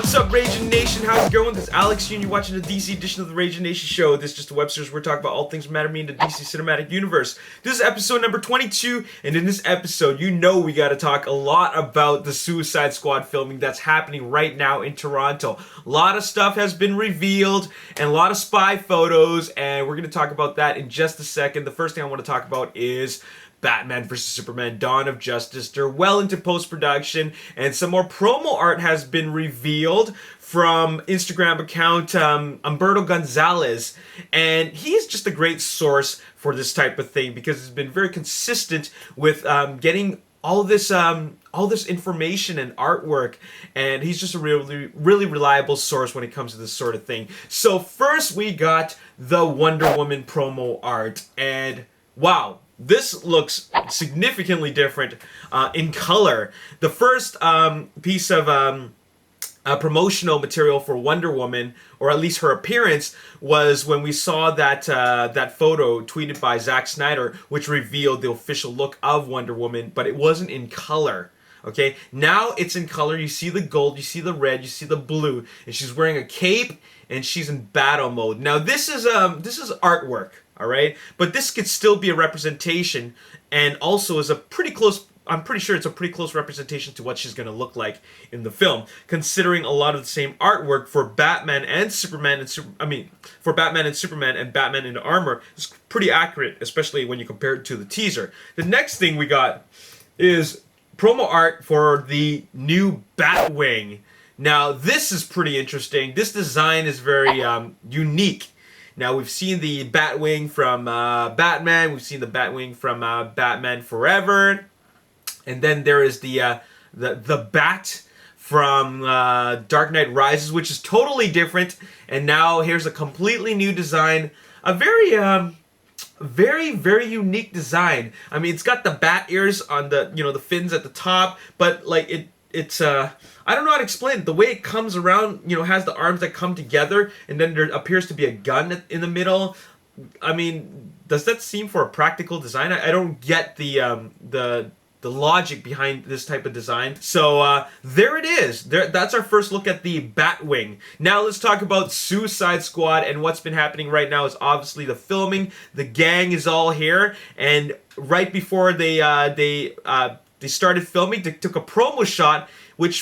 What's up, Ragin Nation? How's it going? This is Alex here, and you're watching the DC edition of the Ragin Nation show. This is just a web series where we talk about all things that matter to me in the DC cinematic universe. This is episode number 22, and in this episode, you know we gotta talk a lot about the Suicide Squad filming that's happening right now in Toronto. A lot of stuff has been revealed, and a lot of spy photos, and we're gonna talk about that in just a second. The first thing I want to talk about is Batman vs. Superman Dawn of Justice. They're well into post-production, and some more promo art has been revealed from Instagram account Humberto Gonzalez, and he is just a great source for this type of thing because he's been very consistent with getting all this information and artwork, and he's just a really reliable source when it comes to this sort of thing. So first we got the Wonder Woman promo art, and wow, this looks significantly different in color. The first piece of promotional material for Wonder Woman, or at least her appearance, was when we saw that that photo tweeted by Zack Snyder, which revealed the official look of Wonder Woman, but it wasn't in color. Okay, now it's in color. You see the gold, you see the red, you see the blue, and she's wearing a cape, and she's in battle mode. Now this is artwork. All right, but this could still be a representation, and also is a pretty close. I'm pretty sure it's a pretty close representation to what she's going to look like in the film, considering a lot of the same artwork for Batman and Superman for Batman and Superman and Batman in armor is pretty accurate, especially when you compare it to the teaser. The next thing we got is promo art for the new Batwing. Now this is pretty interesting. This design is very unique. Now, we've seen the Batwing from Batman. We've seen the Batwing from Batman Forever. And then there is the Bat from Dark Knight Rises, which is totally different. And now here's a completely new design. A very unique design. I mean, it's got the bat ears on the, the fins at the top. But, like, it's I don't know how to explain it. The way it comes around, has the arms that come together, and then there appears to be a gun in the middle. I mean, does that seem for a practical design? I don't get the logic behind this type of design. So there it is. That's our first look at the Batwing. Now let's talk about Suicide Squad, and what's been happening right now is obviously the filming. The gang is all here, and right before they started filming, they took a promo shot, which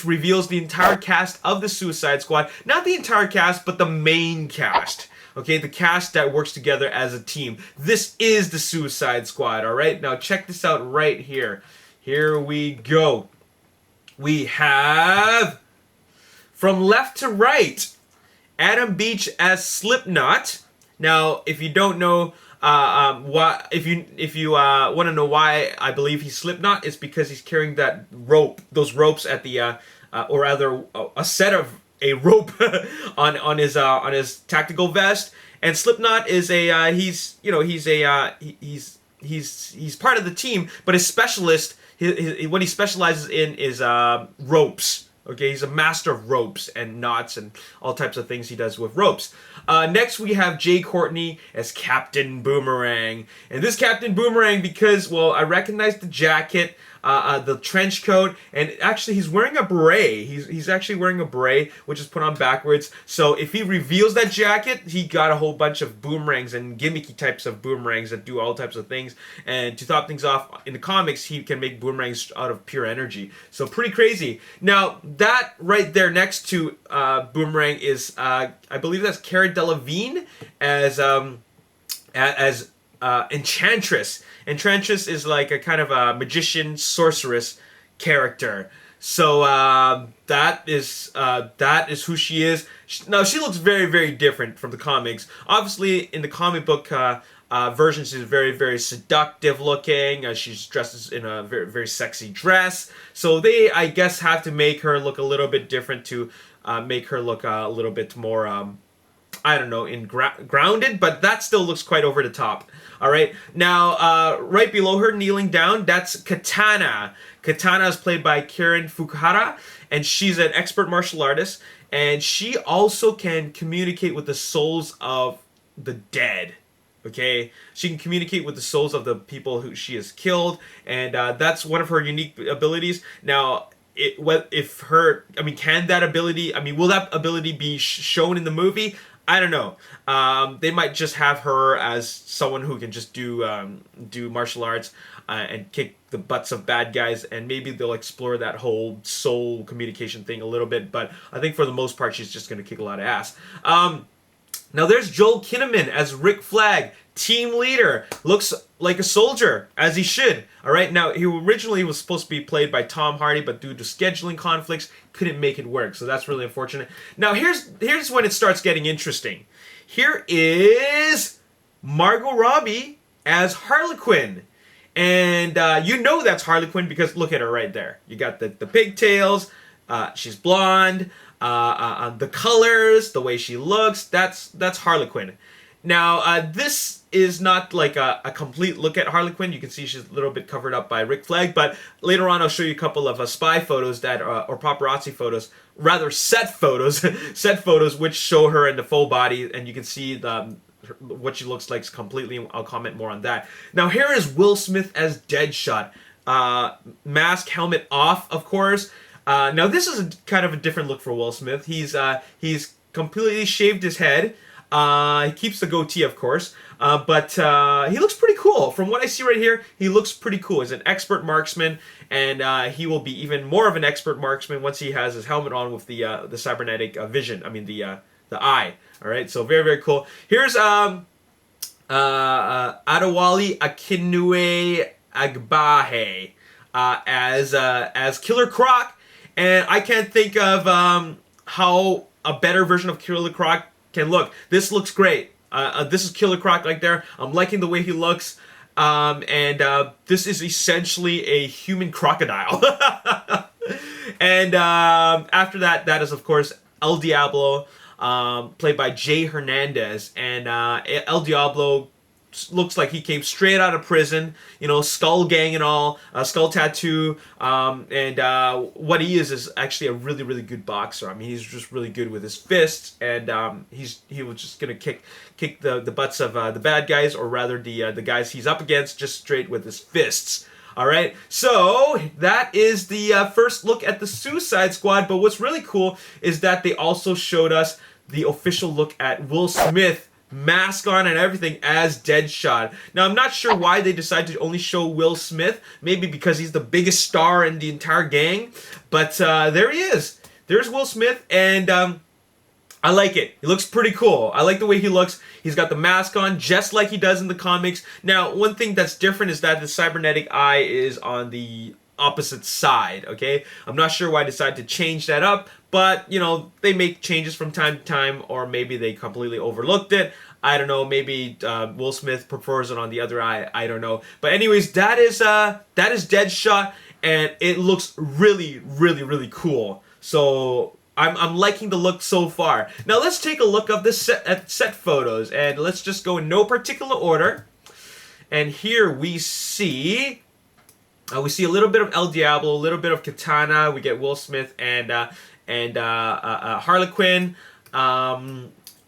reveals the entire cast of the Suicide Squad. Not the entire cast, but the main cast. Okay, the cast that works together as a team. This is the Suicide Squad, alright? Now check this out right here. Here we go. We have, from left to right, Adam Beach as Slipknot. Now, if you don't know, if you want to know why I believe he's Slipknot, it's because he's carrying those ropes at the or rather a set of a rope on his tactical vest. And Slipknot is he's part of the team, but his specialist, what he specializes in is ropes. Okay, he's a master of ropes and knots and all types of things he does with ropes. Next, we have Jay Courtney as Captain Boomerang. And this Captain Boomerang, because, well, I recognize the jacket, the trench coat, and actually he's wearing a beret. He's actually wearing a beret, which is put on backwards. So if he reveals that jacket, he got a whole bunch of boomerangs and gimmicky types of boomerangs that do all types of things. And to top things off, in the comics, he can make boomerangs out of pure energy. So pretty crazy. Now, that right there next to Boomerang is, I believe that's Cara Delevingne as Enchantress. Enchantress is like a kind of a magician, sorceress character. So that is who she is. Now she looks very different from the comics. Obviously, in the comic book version, she's very seductive looking. She's dressed in a very sexy dress. So they, I guess, have to make her look a little bit different to make her look a little bit more I don't know, grounded, but that still looks quite over the top. All right, now right below her, kneeling down, that's Katana. Katana is played by Karen Fukuhara, and she's an expert martial artist, and she also can communicate with the souls of the dead. Okay, she can communicate with the souls of the people who she has killed, and that's one of her unique abilities. Now, if her, I mean, can that ability, I mean, will that ability be shown in the movie? I don't know. They might just have her as someone who can just do martial arts and kick the butts of bad guys, and maybe they'll explore that whole soul communication thing a little bit. But I think for the most part, she's just going to kick a lot of ass. Now there's Joel Kinnaman as Rick Flag, team leader. Looks like a soldier, as he should. All right. Now he originally was supposed to be played by Tom Hardy, but due to scheduling conflicts, couldn't make it work. So that's really unfortunate. Now here's when it starts getting interesting. Here is Margot Robbie as Harley Quinn. And you know that's Harley Quinn because look at her right there. You got the pigtails. She's blonde. The colors, the way she looks, that's Harley Quinn. Now, this is not like a complete look at Harley Quinn. You can see she's a little bit covered up by Rick Flag, but later on I'll show you a couple of spy photos that, or paparazzi photos, rather set photos, set photos which show her in the full body, and you can see what she looks like completely. I'll comment more on that. Now here is Will Smith as Deadshot. Mask, helmet off, of course. Now this is kind of a different look for Will Smith. He's completely shaved his head. He keeps the goatee, of course, but he looks pretty cool. From what I see right here, he looks pretty cool. He's an expert marksman, and he will be even more of an expert marksman once he has his helmet on with the cybernetic vision. I mean the eye. All right, so very, very cool. Here's Adewale Akinwumi Agbaje as Killer Croc, and I can't think of how a better version of Killer Croc can look. This looks great. This is Killer Croc right there. I'm liking the way he looks, and this is essentially a human crocodile. And after that, that is of course El Diablo. Played by Jay Hernandez, and El Diablo looks like he came straight out of prison, you know, skull gang and all, skull tattoo, and what he is actually a really, really good boxer. I mean, he's just really good with his fists, and he was just gonna kick the butts of the bad guys, or rather the guys he's up against, just straight with his fists. All right, so that is the first look at the Suicide Squad, but what's really cool is that they also showed us the official look at Will Smith, mask on and everything, as Deadshot. Now, I'm not sure why they decided to only show Will Smith, maybe because he's the biggest star in the entire gang, but there he is. There's Will Smith, and I like it. He looks pretty cool. I like the way he looks. He's got the mask on just like he does in the comics. Now, one thing that's different is that the cybernetic eye is on the opposite side, okay? I'm not sure why I decided to change that up, but, you know, they make changes from time to time, or maybe they completely overlooked it. I don't know. Maybe Will Smith prefers it on the other eye. I don't know. But anyways, that is Deadshot, and it looks really, really, really cool. So I'm liking the look so far. Now let's take a look at the set photos, and let's just go in no particular order. And here we see a little bit of El Diablo, a little bit of Katana. We get Will Smith and Harley Quinn.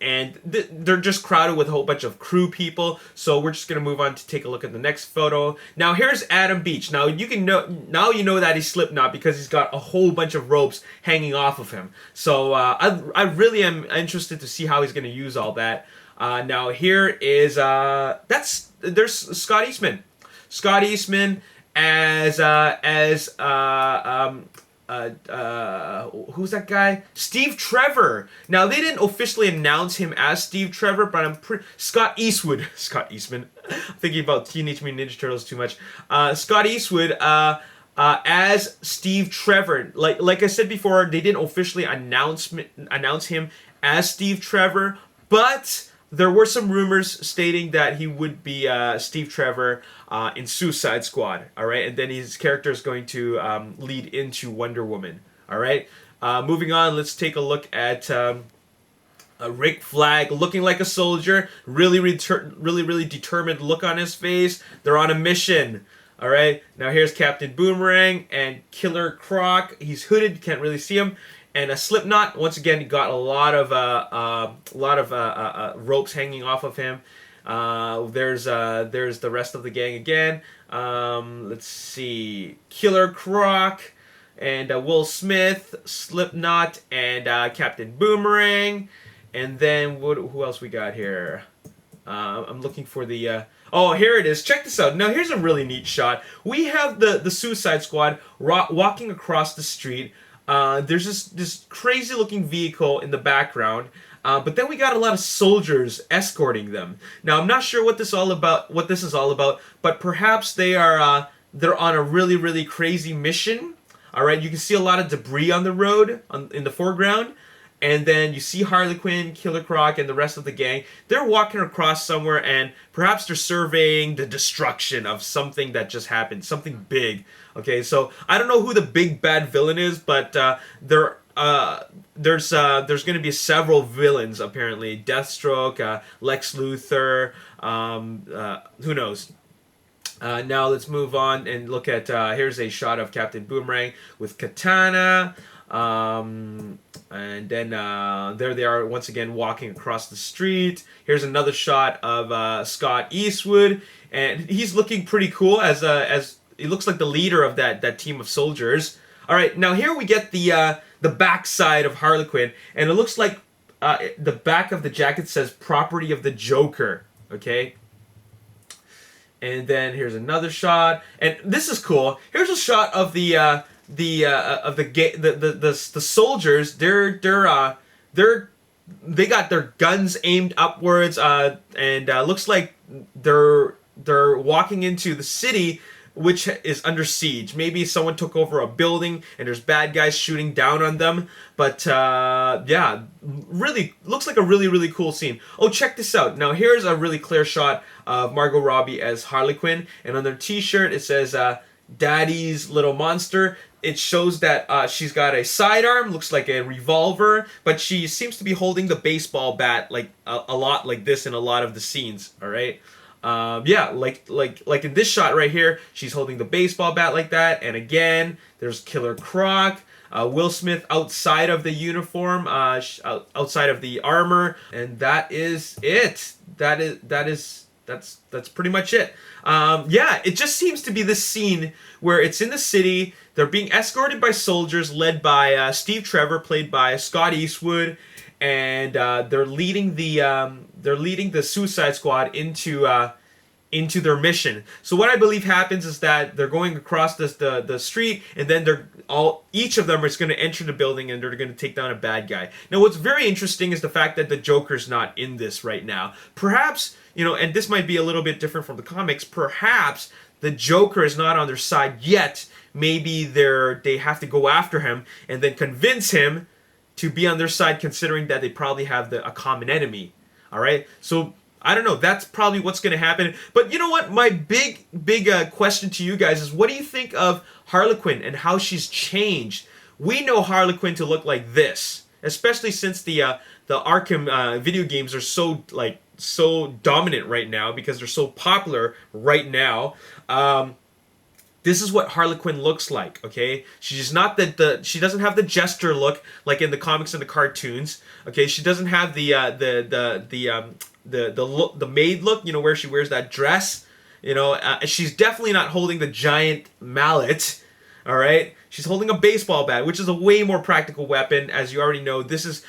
And they're just crowded with a whole bunch of crew people. So we're just gonna move on to take a look at the next photo. Now here's Adam Beach. Now you know that he's Slipknot because he's got a whole bunch of ropes hanging off of him. So I really am interested to see how he's gonna use all that. Now here is there's Scott Eastman. Scott Eastman as who's that guy? Steve Trevor. Now they didn't officially announce him as Steve Trevor, but I'm Scott Eastwood. Scott Eastman. I'm thinking about Teenage Mutant Ninja Turtles too much. Scott Eastwood as Steve Trevor. Like I said before, they didn't officially announce him as Steve Trevor, but there were some rumors stating that he would be Steve Trevor in Suicide Squad, all right? And then his character is going to lead into Wonder Woman, all right? Moving on, let's take a look at Rick Flag, looking like a soldier, really determined look on his face. They're on a mission, all right? Now here's Captain Boomerang and Killer Croc. He's hooded, you can't really see him. And a Slipknot, once again, he got a lot of ropes hanging off of him. There's the rest of the gang again. Let's see, Killer Croc, and Will Smith, Slipknot, and Captain Boomerang. And then who else we got here? I'm looking for the... oh, here it is. Check this out. Now, here's a really neat shot. We have the Suicide Squad walking across the street. There's this crazy-looking vehicle in the background. But then we got a lot of soldiers escorting them. Now, I'm not sure what this is all about, but perhaps they're on a really, really crazy mission. All right, you can see a lot of debris on the road in the foreground. And then you see Harley Quinn, Killer Croc, and the rest of the gang. They're walking across somewhere, and perhaps they're surveying the destruction of something that just happened, something big. Okay, so I don't know who the big bad villain is, but there's going to be several villains apparently. Deathstroke, Lex Luthor, who knows. Now let's move on and look at, here's a shot of Captain Boomerang with Katana. And then there they are once again walking across the street. Here's another shot of Scott Eastwood, and he's looking pretty cool as he looks like the leader of that team of soldiers. All right, now here we get the backside of Harley Quinn, and it looks like the back of the jacket says "Property of the Joker." Okay. And then here's another shot, and this is cool. Here's a shot of the soldiers. They got their guns aimed upwards, and looks like they're walking into the city, which is under siege. Maybe someone took over a building and there's bad guys shooting down on them. But yeah, really looks like a really, really cool scene. Oh, check this out. Now here's a really clear shot of Margot Robbie as Harley Quinn, and on their t-shirt it says Daddy's Little Monster. It shows that she's got a sidearm, looks like a revolver, but she seems to be holding the baseball bat like a lot like this in a lot of the scenes. All right. Yeah, like in this shot right here, she's holding the baseball bat like that, and again, there's Killer Croc, Will Smith outside of the uniform, outside of the armor, and that is it. That's pretty much it. Yeah, it just seems to be this scene where it's in the city. They're being escorted by soldiers led by Steve Trevor, played by Scott Eastwood, and they're leading the Suicide Squad into their mission. So what I believe happens is that they're going across the street, and then each of them is going to enter the building, and they're going to take down a bad guy. Now, what's very interesting is the fact that the Joker's not in this right now. Perhaps, and this might be a little bit different from the comics. Perhaps the Joker is not on their side yet. Maybe they have to go after him and then convince him to be on their side, considering that they probably have a common enemy. All right, so I don't know. That's probably what's going to happen. But you know what? My big question to you guys is, what do you think of Harley Quinn and how she's changed? We know Harley Quinn to look like this, especially since the Arkham video games are so dominant right now because they're so popular right now. This is what Harley Quinn looks like, okay? She's not she doesn't have the jester look like in the comics and the cartoons, okay? She doesn't have the maid look, where she wears that dress, she's definitely not holding the giant mallet, all right? She's holding a baseball bat, which is a way more practical weapon. As you already know, this is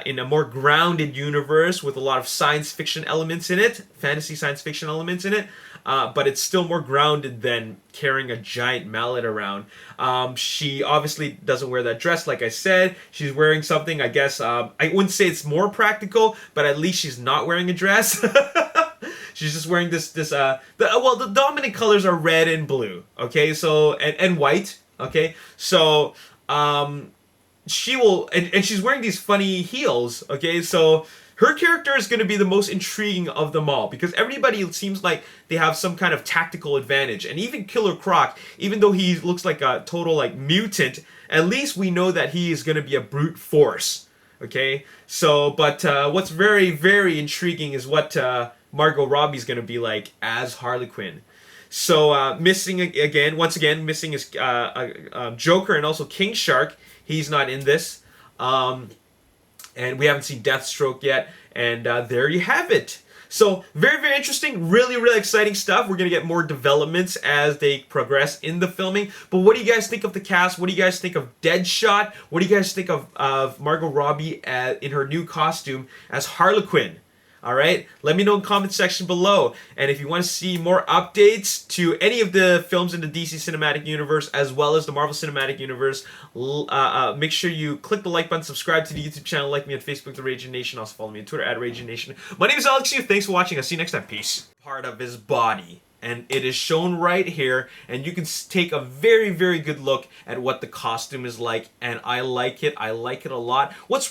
in a more grounded universe with a lot of science fiction elements in it, fantasy science fiction elements in it. But it's still more grounded than carrying a giant mallet around. She obviously doesn't wear that dress, like I said. She's wearing something, I guess, I wouldn't say it's more practical, but at least she's not wearing a dress. She's just wearing the dominant colors are red and blue, okay? So, and white, okay? So, she will, and she's wearing these funny heels, okay? So, her character is going to be the most intriguing of them all because everybody seems like they have some kind of tactical advantage. And even Killer Croc, even though he looks like a total mutant, at least we know that he is going to be a brute force. Okay? So, but what's very, very intriguing is what Margot Robbie's going to be like as Harley Quinn. So, missing missing is Joker and also King Shark. He's not in this. And we haven't seen Deathstroke yet. And there you have it. So very, very interesting, really, really exciting stuff. We're gonna get more developments as they progress in the filming. But what do you guys think of the cast? What do you guys think of Deadshot? What do you guys think of Margot Robbie in her new costume as Harlequin? All right, let me know in the comment section below. And if you want to see more updates to any of the films in the DC Cinematic Universe as well as the Marvel Cinematic Universe, make sure you click the like button, subscribe to the YouTube channel, like me on Facebook, The Ragin Nation. Also follow me on Twitter at Ragin Nation. My name is Alex Yu. Thanks for watching. I'll see you next time. Peace. Part of his body. And it is shown right here, and you can take a very, very good look at what the costume is like, and I like it a lot. What's